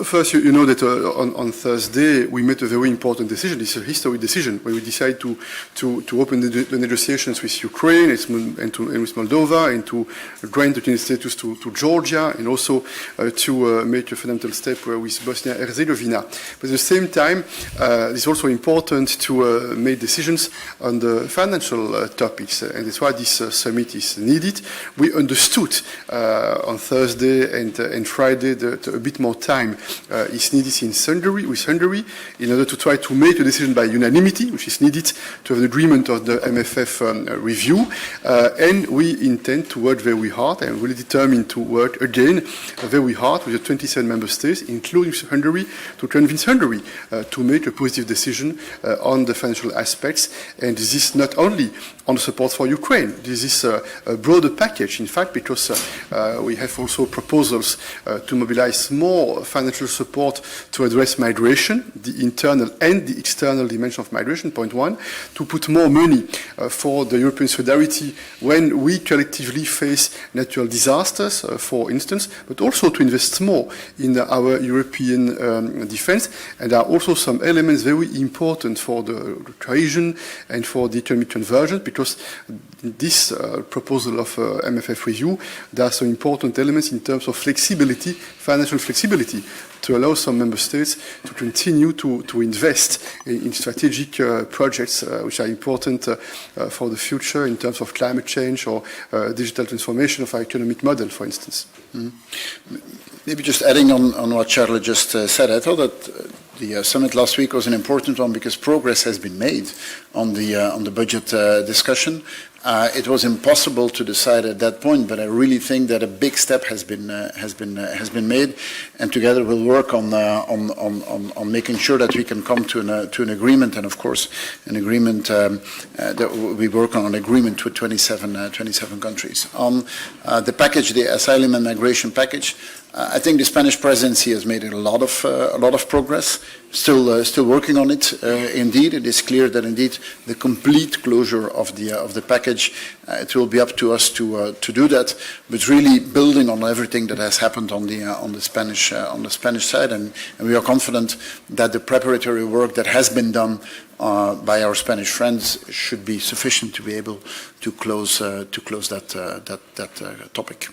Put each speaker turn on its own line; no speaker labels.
First, you know that on Thursday we made a very important decision. It's a historic decision where we decided to open the negotiations with Ukraine and with Moldova, and to grant the candidate status to Georgia, and also to make a fundamental step with Bosnia and Herzegovina. But at the same time, it's also important to make decisions on the financial topics, and that's why this summit is needed. We understood on Thursday and Friday that a bit more time is needed with Hungary in order to try to make a decision by unanimity, which is needed to have an agreement on the MFF review. And we intend to work very hard, and really determined to work again very hard with the 27 member states, including Hungary, to convince Hungary to make a positive decision on the financial aspects. And this is not only on the support for Ukraine. This is a broader package, in fact, because we have also proposals to mobilize more financial support to address migration, the internal and the external dimension of migration, point one, to put more money for the European solidarity when we collectively face natural disasters, for instance, but also to invest more in our European defense. And there are also some elements very important for the cohesion and for the economic convergence, because this proposal of MFF review, there are some important elements in terms of flexibility, financial flexibility, to allow some member states to continue to invest in strategic projects which are important for the future in terms of climate change or digital transformation of our economic model, for instance.
Mm-hmm. Maybe just adding on what Charles just said, I thought that the summit last week was an important one because progress has been made on the budget discussion. It was impossible to decide at that point, but I really think that a big step has been made, and together we'll work on making sure that we can come to an agreement, and of course an agreement that we work on an agreement with 27 countries on the package, the asylum and migration package. I think the Spanish presidency has made a lot of progress. Still working on it. Indeed, it is clear that indeed the complete closure of the package, it will be up to us to do that. But really building on everything that has happened on the Spanish side, and we are confident that the preparatory work that has been done by our Spanish friends should be sufficient to be able to close that topic.